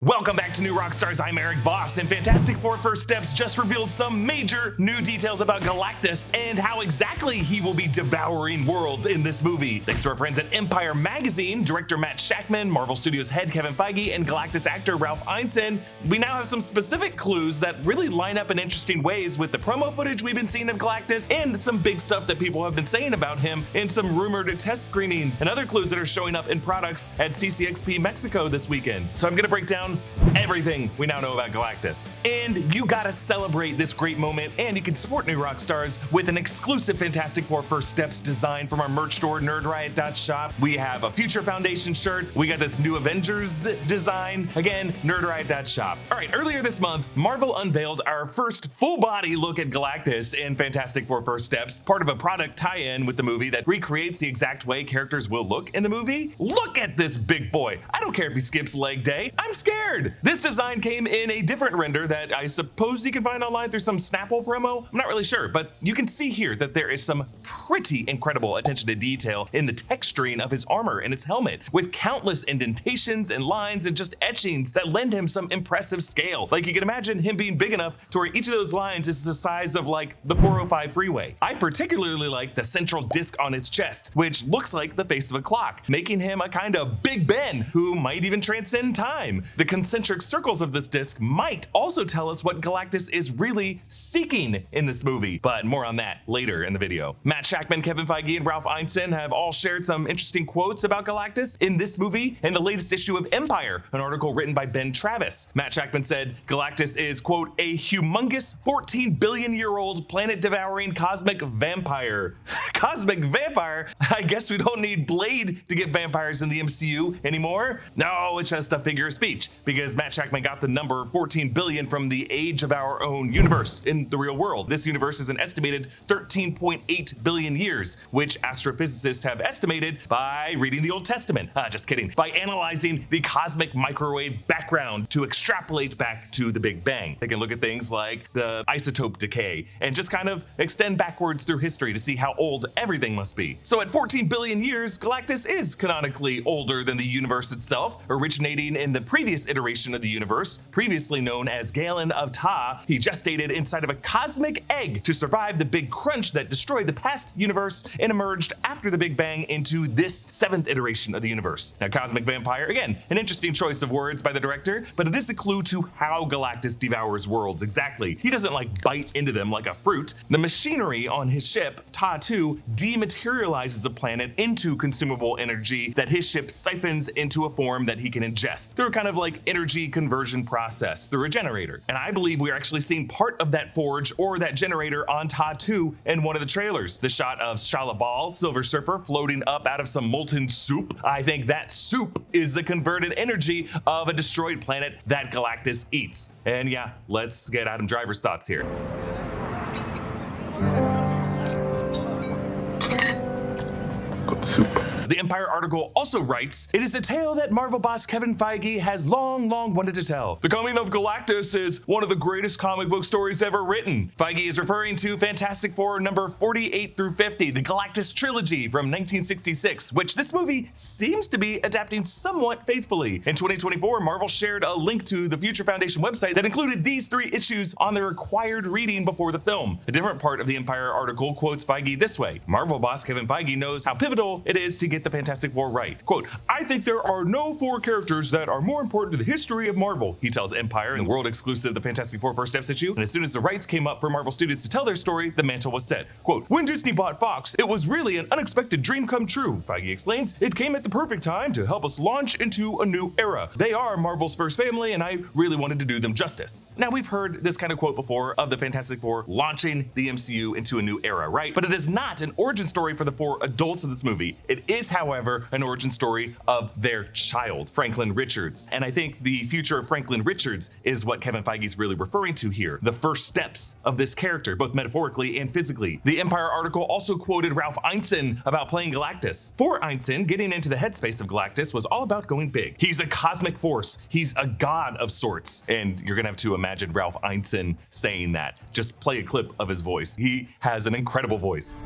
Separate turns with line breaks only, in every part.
Welcome back to New Rockstars. I'm Erik Voss, and Fantastic Four First Steps just revealed some major new details about Galactus and how exactly he will be devouring worlds in this movie. Thanks to our friends at Empire Magazine, director Matt Shakman, Marvel Studios head Kevin Feige, and Galactus actor Ralph Ineson, we now have some specific clues that really line up in interesting ways with the promo footage we've been seeing of Galactus and some big stuff that people have been saying about him in some rumored test screenings and other clues that are showing up in products at CCXP Mexico this weekend. So I'm going to break down everything we now know about Galactus. And you gotta celebrate this great moment, and you can support New Rockstars with an exclusive Fantastic Four First Steps design from our merch store, nerdriot.shop. We have a Future Foundation shirt. We got this new Avengers design. Again, nerdriot.shop. All right, earlier this month, Marvel unveiled our first full-body look at Galactus in Fantastic Four First Steps, part of a product tie-in with the movie that recreates the exact way characters will look in the movie. Look at this big boy. I don't care if he skips leg day. I'm scared. This design came in a different render that I suppose you can find online through some Snapple promo. I'm not really sure, but you can see here that there is some pretty incredible attention to detail in the texturing of his armor and his helmet, with countless indentations and lines and just etchings that lend him some impressive scale. Like, you can imagine him being big enough to where each of those lines is the size of like the 405 freeway. I particularly like the central disc on his chest, which looks like the face of a clock, making him a kind of Big Ben who might even transcend time. The concentric circles of this disc might also tell us what Galactus is really seeking in this movie, but more on that later in the video. Matt Shakman, Kevin Feige, and Ralph Ineson have all shared some interesting quotes about Galactus in this movie in the latest issue of Empire, an article written by Ben Travis. Matt Shakman said Galactus is, quote, a humongous 14 billion year old planet devouring cosmic vampire. Cosmic vampire? I guess we don't need Blade to get vampires in the MCU anymore. No, it's just a figure of speech, because Matt Shakman got the number 14 billion from the age of our own universe in the real world. This universe is an estimated 13.8 billion years, which astrophysicists have estimated by reading the Old Testament. Just kidding. By analyzing the cosmic microwave background to extrapolate back to the Big Bang. They can look at things like the isotope decay and just kind of extend backwards through history to see how old everything must be. So at 14 billion years, Galactus is canonically older than the universe itself, originating in the previous iteration of the universe, previously known as Galen of Ta. He gestated inside of a cosmic egg to survive the big crunch that destroyed the past universe and emerged after the Big Bang into this seventh iteration of the universe. Now, cosmic vampire, again, an interesting choice of words by the director, but it is a clue to how Galactus devours worlds exactly. He doesn't like bite into them like a fruit. The machinery on his ship, Ta 2, dematerializes a planet into consumable energy that his ship siphons into a form that he can ingest through a kind of like energy conversion process through a generator. And I believe we are actually seeing part of that forge or that generator on Ta 2 in one of the trailers. The shot of Shalabal, Silver Surfer, floating up out of some molten soup. I think that soup is the converted energy of a destroyed planet that Galactus eats. And yeah, let's get Adam Driver's thoughts here.
Good soup.
The Empire article also writes, it is a tale that Marvel boss Kevin Feige has long wanted to tell. The coming of Galactus is one of the greatest comic book stories ever written. Feige is referring to Fantastic Four number 48 through 50, the Galactus trilogy from 1966, which this movie seems to be adapting somewhat faithfully. In 2024, Marvel shared a link to the Future Foundation website that included these 3 issues on the required reading before the film. A different part of the Empire article quotes Feige this way. Marvel boss Kevin Feige knows how pivotal it is to get the Fantastic Four right. Quote, I think there are no 4 characters that are more important to the history of Marvel, he tells Empire in the world exclusive The Fantastic Four First Steps issue. And as soon as the rights came up for Marvel Studios to tell their story, the mantle was set. Quote, when Disney bought Fox, it was really an unexpected dream come true, Feige explains. It came at the perfect time to help us launch into a new era. They are Marvel's first family, and I really wanted to do them justice. Now, we've heard this kind of quote before of the Fantastic Four launching the MCU into a new era, right? But it is not an origin story for the 4 adults of this movie. It is, however, an origin story of their child, Franklin Richards. And I think the future of Franklin Richards is what Kevin Feige is really referring to here. The first steps of this character, both metaphorically and physically. The Empire article also quoted Ralph Ineson about playing Galactus. For Ineson, getting into the headspace of Galactus was all about going big. He's a cosmic force. He's a god of sorts. And you're gonna have to imagine Ralph Ineson saying that. Just play a clip of his voice. He has an incredible voice.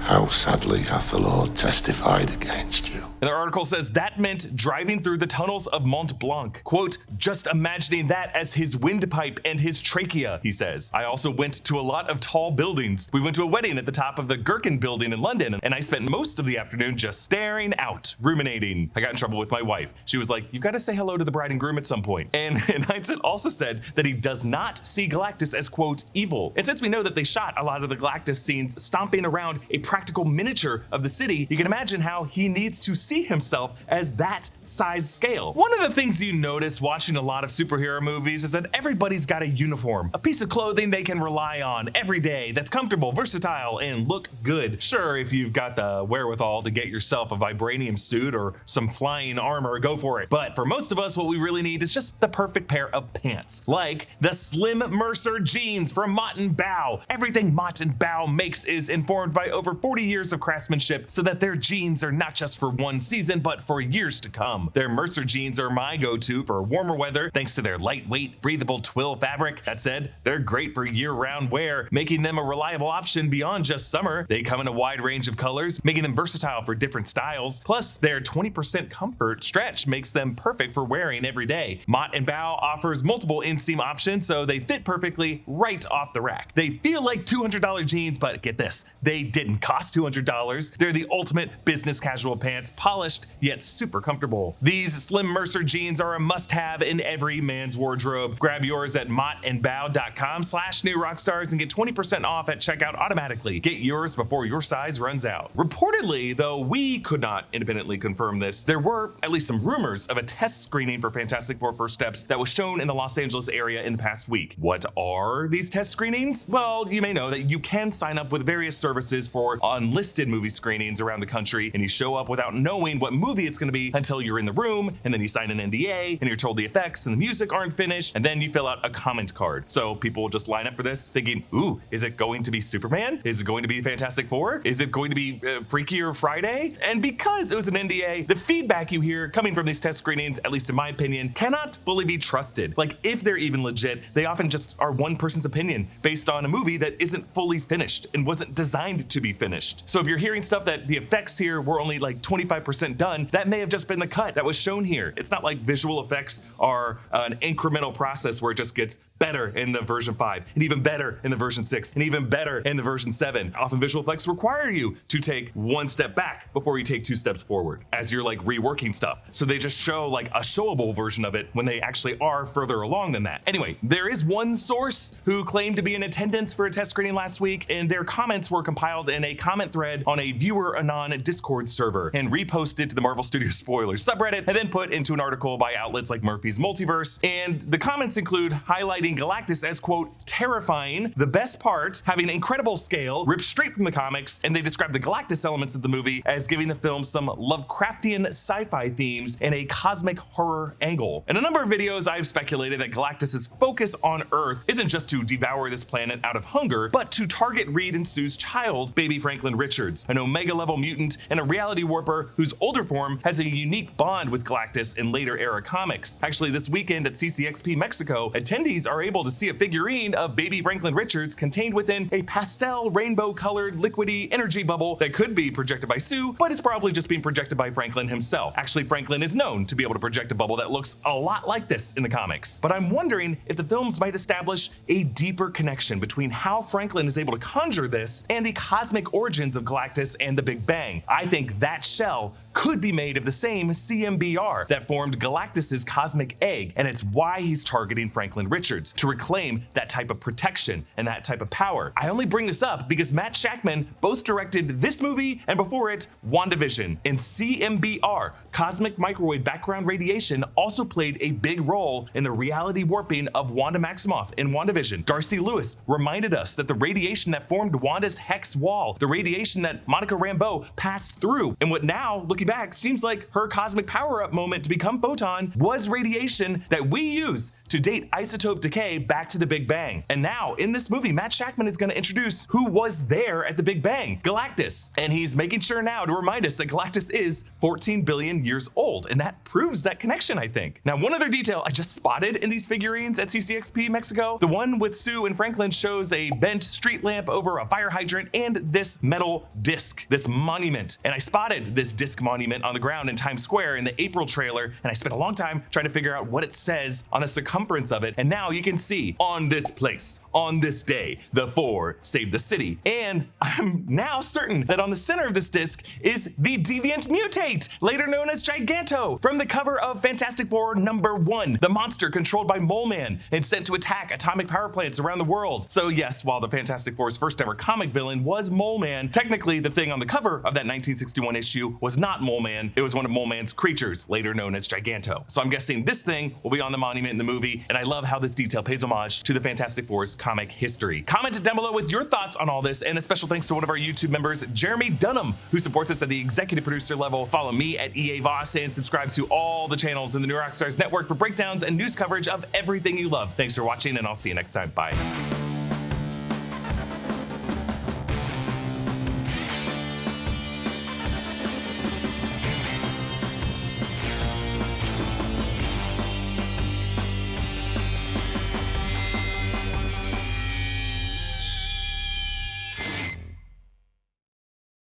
How sadly hath the Lord testified against you.
And the article says that meant driving through the tunnels of Mont Blanc. Quote, just imagining that as his windpipe and his trachea, he says. I also went to a lot of tall buildings. We went to a wedding at the top of the Gherkin building in London, and I spent most of the afternoon just staring out, ruminating. I got in trouble with my wife. She was like, you've got to say hello to the bride and groom at some point. And Heinsohn also said that he does not see Galactus as, quote, evil. And since we know that they shot a lot of the Galactus scenes stomping around a practical miniature of the city, you can imagine how he needs to see himself as that size scale. One of the things you notice watching a lot of superhero movies is that everybody's got a uniform, a piece of clothing they can rely on every day that's comfortable, versatile, and look good. Sure, if you've got the wherewithal to get yourself a vibranium suit or some flying armor, go for it. But for most of us, what we really need is just the perfect pair of pants, like the Slim Mercer jeans from Mott & Bow. Everything Mott & Bow makes is informed by over 40 years of craftsmanship so that their jeans are not just for one season, but for years to come. Their Mercer jeans are my go-to for warmer weather thanks to their lightweight, breathable twill fabric. That said, they're great for year-round wear, making them a reliable option beyond just summer. They come in a wide range of colors, making them versatile for different styles. Plus, their 20% comfort stretch makes them perfect for wearing every day. Mott & Bow offers multiple inseam options, so they fit perfectly right off the rack. They feel like $200 jeans, but get this, they didn't cost $200. They're the ultimate business casual pants, polished yet super comfortable. These Slim Mercer jeans are a must-have in every man's wardrobe. Grab yours at mottandbow.com/newrockstars and get 20% off at checkout automatically. Get yours before your size runs out. Reportedly, though we could not independently confirm this, there were at least some rumors of a test screening for Fantastic Four First Steps that was shown in the Los Angeles area in the past week. What are these test screenings? Well, you may know that you can sign up with various services for unlisted movie screenings around the country, and you show up without knowing what movie it's going to be until you're in the room, and then you sign an NDA, and you're told the effects and the music aren't finished, and then you fill out a comment card. So people will just line up for this thinking, ooh, is it going to be Superman? Is it going to be Fantastic Four? Is it going to be Freakier Friday? And because it was an NDA, the feedback you hear coming from these test screenings, at least in my opinion, cannot fully be trusted. Like, if they're even legit, they often just are one person's opinion based on a movie that isn't fully finished and wasn't designed to be finished. So if you're hearing stuff that the effects here were only like 25% done, that may have just been the cut that was shown here. It's not like visual effects are an incremental process where it just gets better in the version 5, and even better in the version 6, and even better in the version 7. Often visual effects require you to take one step back before you take 2 steps forward as you're like reworking stuff. So they just show like a showable version of it when they actually are further along than that. Anyway, there is one source who claimed to be in attendance for a test screening last week, and their comments were compiled in a comment thread on a viewer anon Discord server and reposted to the Marvel Studios Spoilers subreddit, and then put into an article by outlets like Murphy's Multiverse. And the comments include highlighting Galactus as, quote, terrifying, the best part, having incredible scale, ripped straight from the comics, and they describe the Galactus elements of the movie as giving the film some Lovecraftian sci-fi themes and a cosmic horror angle. In a number of videos, I've speculated that Galactus's focus on Earth isn't just to devour this planet out of hunger, but to target Reed and Sue's child, baby Franklin Richards, an Omega-level mutant and a reality warper whose older form has a unique bond with Galactus in later era comics. Actually, this weekend at CCXP Mexico, attendees are able to see a figurine of baby Franklin Richards contained within a pastel rainbow-colored liquidy energy bubble that could be projected by Sue, but is probably just being projected by Franklin himself. Actually, Franklin is known to be able to project a bubble that looks a lot like this in the comics. But I'm wondering if the films might establish a deeper connection between how Franklin is able to conjure this and the cosmic origins of Galactus and the Big Bang. I think that shell could be made of the same CMBR that formed Galactus's cosmic egg, and it's why he's targeting Franklin Richards, to reclaim that type of protection and that type of power. I only bring this up because Matt Shakman both directed this movie and before it, WandaVision. In CMBR, cosmic microwave background radiation also played a big role in the reality warping of Wanda Maximoff in WandaVision. Darcy Lewis reminded us that the radiation that formed Wanda's hex wall, the radiation that Monica Rambeau passed through, and what now looks looking back, seems like her cosmic power-up moment to become Photon was radiation that we use to date isotope decay back to the Big Bang. And now, in this movie, Matt Shakman is going to introduce who was there at the Big Bang, Galactus. And he's making sure now to remind us that Galactus is 14 billion years old, and that proves that connection, I think. Now, one other detail I just spotted in these figurines at CCXP Mexico, the one with Sue and Franklin shows a bent street lamp over a fire hydrant and this metal disc, this monument. And I spotted this disc monument on the ground in Times Square in the April trailer, and I spent a long time trying to figure out what it says on the circumference of it. And now you can see, on this place, on this day, the four saved the city. And I'm now certain that on the center of this disc is the Deviant Mutate, later known as Giganto, from the cover of Fantastic Four #1, the monster controlled by Mole Man and sent to attack atomic power plants around the world. So yes, while the Fantastic Four's first ever comic villain was Mole Man, technically the thing on the cover of that 1961 issue was not Mole Man, it was one of Mole Man's creatures, later known as Giganto. So I'm guessing this thing will be on the monument in the movie, and I love how this detail pays homage to the Fantastic Four's comic history. Comment down below with your thoughts on all this, and a special thanks to one of our YouTube members, Jeremy Dunham, who supports us at the executive producer level. Follow me at EA Voss and subscribe to all the channels in the New Rockstars network for breakdowns and news coverage of everything you love. Thanks for watching, and I'll see you next time. Bye.